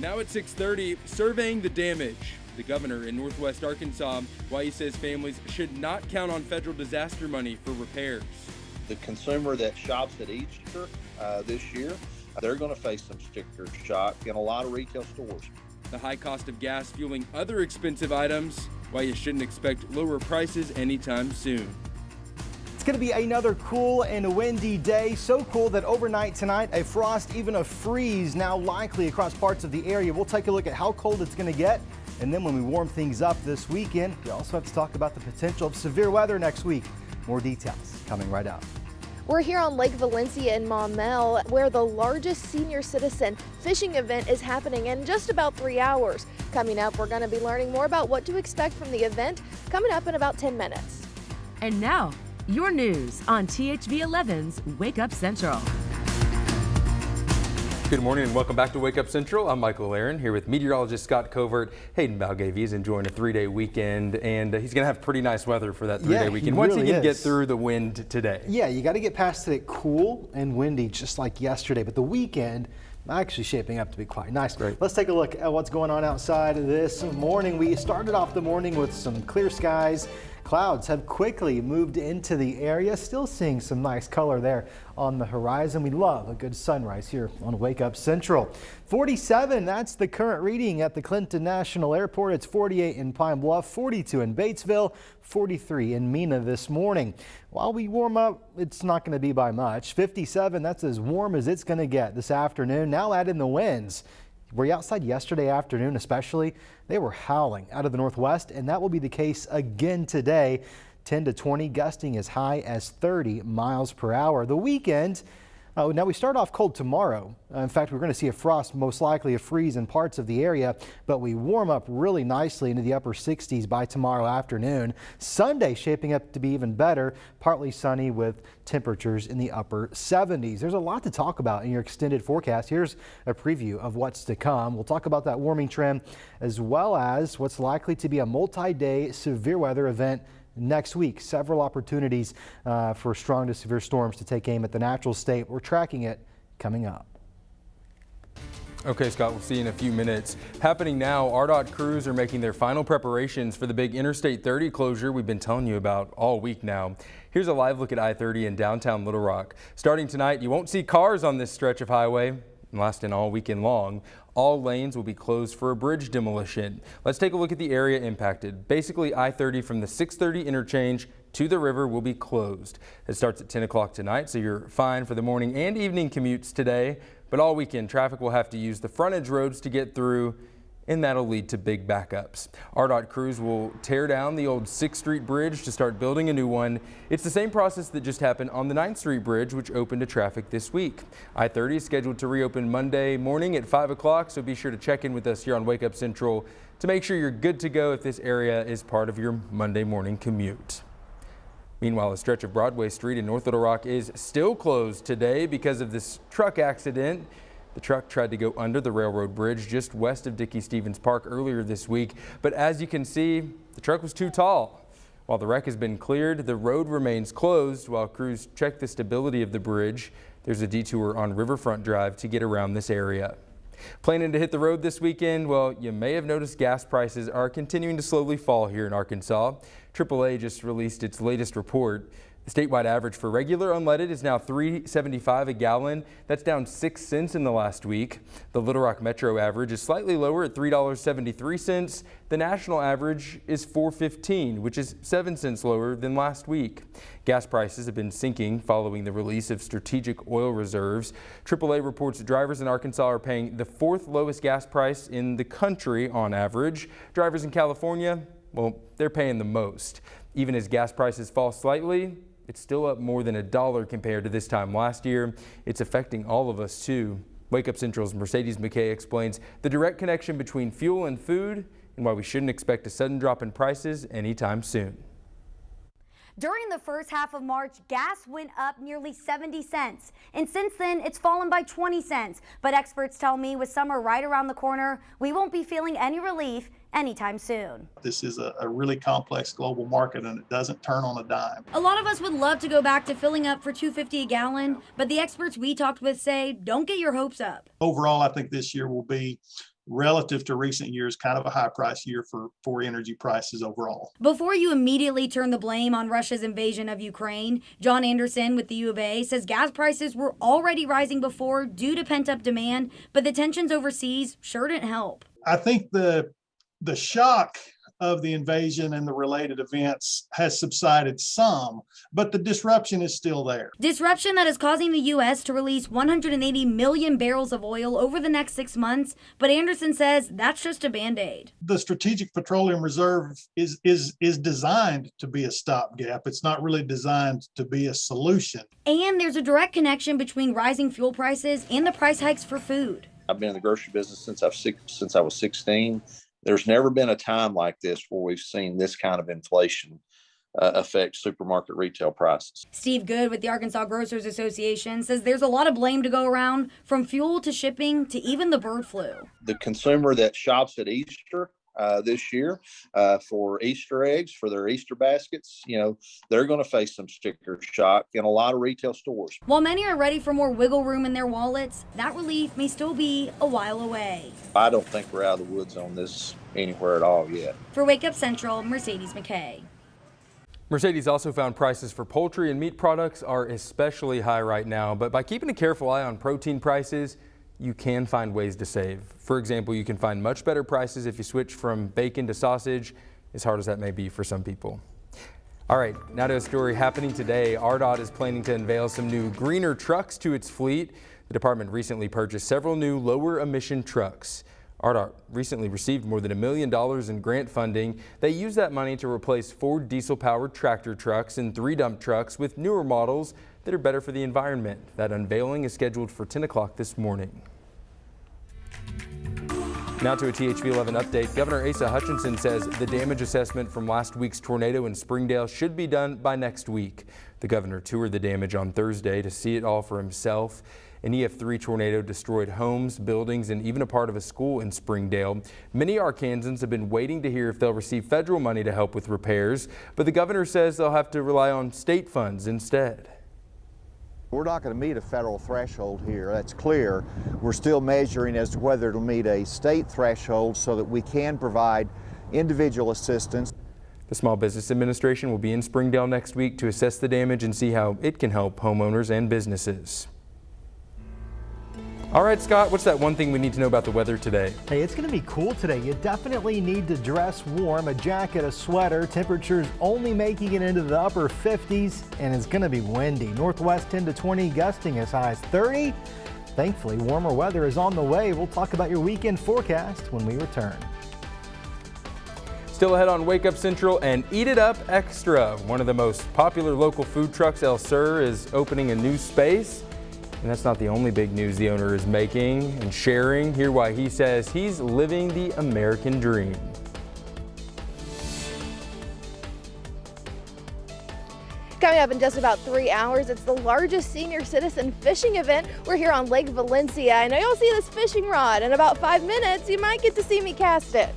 Now at 6:30, surveying the damage. The governor in Northwest Arkansas, why he says families should not count on federal disaster money for repairs. The consumer that shops at Easter this year, they're going to face some sticker shock in a lot of retail stores. The high cost of gas fueling other expensive items, why you shouldn't expect lower prices anytime soon. It's going to be another cool and windy day. So cool that overnight tonight, a frost, even a freeze now likely across parts of the area. We'll take a look at how cold it's going to get. And then when we warm things up this weekend, we also have to talk about the potential of severe weather next week. More details coming right up. We're here on Lake Valencia in Maumelle, where the largest senior citizen fishing event is happening in just about 3 hours. Coming up, we're going to be learning more about what to expect from the event coming up in about 10 minutes. And now, your news on THV 11's Wake Up Central. Good morning and welcome back to Wake Up Central. I'm Michael Aaron here with meteorologist Scott Covert. Hayden Balgavy is enjoying a 3-day weekend, and he's going to have pretty nice weather for that 3-day weekend once he can get through the wind today. Yeah, you got to get past it cool and windy just like yesterday, but the weekend actually shaping up to be quite nice. Great. Let's take a look at what's going on outside this morning. We started off the morning with some clear skies. Clouds have quickly moved into the area, still seeing some nice color there on the horizon. We love a good sunrise here on Wake Up Central. 47, that's the current reading at the Clinton National Airport. It's 48 in Pine Bluff, 42 in Batesville, 43 in Mena this morning. While we warm up, it's not going to be by much. 57, that's as warm as it's going to get this afternoon. Now add in the winds. Were you outside yesterday afternoon especially? They were howling out of the northwest, and that will be the case again today. 10 to 20, gusting as high as 30 miles per hour. The weekend, now we start off cold tomorrow. In fact, we're going to see a frost, most likely a freeze in parts of the area, but we warm up really nicely into the upper 60s by tomorrow afternoon. Sunday shaping up to be even better, partly sunny with temperatures in the upper 70s. There's a lot to talk about in your extended forecast. Here's a preview of what's to come. We'll talk about that warming trend as well as what's likely to be a multi-day severe weather event next week. Several opportunities for strong to severe storms to take aim at the natural state. We're tracking it coming up. Okay, Scott, we'll see you in a few minutes. Happening now, RDOT crews are making their final preparations for the big Interstate 30 closure we've been telling you about all week now. Here's a live look at I-30 in downtown Little Rock. Starting tonight, you won't see cars on this stretch of highway, lasting all weekend long. All lanes will be closed for a bridge demolition. Let's take a look at the area impacted. Basically, I-30 from the 630 interchange to the river will be closed. It starts at 10 o'clock tonight, so you're fine for the morning and evening commutes today. But all weekend, traffic will have to use the frontage roads to get through, and that'll lead to big backups. RDOT crews will tear down the old 6th Street Bridge to start building a new one. It's the same process that just happened on the 9th Street Bridge, which opened to traffic this week. I-30 is scheduled to reopen Monday morning at 5 o'clock, so be sure to check in with us here on Wake Up Central to make sure you're good to go if this area is part of your Monday morning commute. Meanwhile, a stretch of Broadway Street in North Little Rock is still closed today because of this truck accident. The truck tried to go under the railroad bridge just west of Dickey-Stevens Park earlier this week, but as you can see, the truck was too tall. While the wreck has been cleared, the road remains closed while crews check the stability of the bridge. There's a detour on Riverfront Drive to get around this area. Planning to hit the road this weekend? Well, you may have noticed gas prices are continuing to slowly fall here in Arkansas. AAA just released its latest report. The statewide average for regular unleaded is now $3.75 a gallon. That's down 6 cents in the last week. The Little Rock Metro average is slightly lower at $3.73. The national average is $4.15, which is 7 cents lower than last week. Gas prices have been sinking following the release of strategic oil reserves. AAA reports drivers in Arkansas are paying the 4th lowest gas price in the country on average. Drivers in California, well, they're paying the most. Even as gas prices fall slightly, it's still up more than $1 compared to this time last year. It's affecting all of us too. Wake Up Central's Mercedes McKay explains the direct connection between fuel and food and why we shouldn't expect a sudden drop in prices anytime soon. During the first half of March, gas went up nearly 70 cents. And since then, it's fallen by 20 cents. But experts tell me with summer right around the corner, we won't be feeling any relief anytime soon. This is a really complex global market, and it doesn't turn on a dime. A lot of us would love to go back to filling up for $2.50 a gallon, but the experts we talked with say don't get your hopes up. Overall, I think this year will be relative to recent years, kind of a high price year for energy prices overall. Before you immediately turn the blame on Russia's invasion of Ukraine, John Anderson with the U of A says gas prices were already rising before due to pent-up demand, but the tensions overseas sure didn't help. I think the shock of the invasion and the related events has subsided some, but the disruption is still there. Disruption that is causing the U.S. to release 180 million barrels of oil over the next 6 months, but Anderson says that's just a Band-Aid. The Strategic Petroleum Reserve is designed to be a stopgap. It's not really designed to be a solution. And there's a direct connection between rising fuel prices and the price hikes for food. I've been in the grocery business since I was 16. There's never been a time like this where we've seen this kind of inflation affect supermarket retail prices. Steve Good with the Arkansas Grocers Association says there's a lot of blame to go around, from fuel to shipping to even the bird flu. The consumer that shops at Easter this year for Easter eggs, for their Easter baskets, they're going to face some sticker shock in a lot of retail stores. While many are ready for more wiggle room in their wallets, that relief may still be a while away. I don't think we're out of the woods on this anywhere at all yet. For Wake Up Central, Mercedes McKay. Mercedes also found prices for poultry and meat products are especially high right now, but by keeping a careful eye on protein prices, you can find ways to save. For example, you can find much better prices if you switch from bacon to sausage, as hard as that may be for some people. All right, now to a story happening today. RDOT is planning to unveil some new greener trucks to its fleet. The department recently purchased several new lower emission trucks. RDOT recently received more than $1 million in grant funding. They use that money to replace 4 diesel-powered tractor trucks and 3 dump trucks with newer models that are better for the environment. That unveiling is scheduled for 10 o'clock this morning. Now to a THV 11 update. Governor Asa Hutchinson says the damage assessment from last week's tornado in Springdale should be done by next week. The governor toured the damage on Thursday to see it all for himself. An EF3 tornado destroyed homes, buildings, and even a part of a school in Springdale. Many Arkansans have been waiting to hear if they'll receive federal money to help with repairs, but the governor says they'll have to rely on state funds instead. We're not going to meet a federal threshold here, that's clear. We're still measuring as to whether it'll meet a state threshold so that we can provide individual assistance. The Small Business Administration will be in Springdale next week to assess the damage and see how it can help homeowners and businesses. All right, Scott, what's that one thing we need to know about the weather today? Hey, it's going to be cool today. You definitely need to dress warm, a jacket, a sweater. Temperatures only making it into the upper 50s, and it's going to be windy. Northwest 10 to 20, gusting as high as 30. Thankfully, warmer weather is on the way. We'll talk about your weekend forecast when we return. Still ahead on Wake Up Central and Eat It Up Extra. One of the most popular local food trucks, El Sur, is opening a new space. And that's not the only big news the owner is making and sharing. Hear why he says he's living the American dream. Coming up in just about 3 hours, it's the largest senior citizen fishing event. We're here on Lake Valencia. I know you'll see this fishing rod. In about 5 minutes, you might get to see me cast it.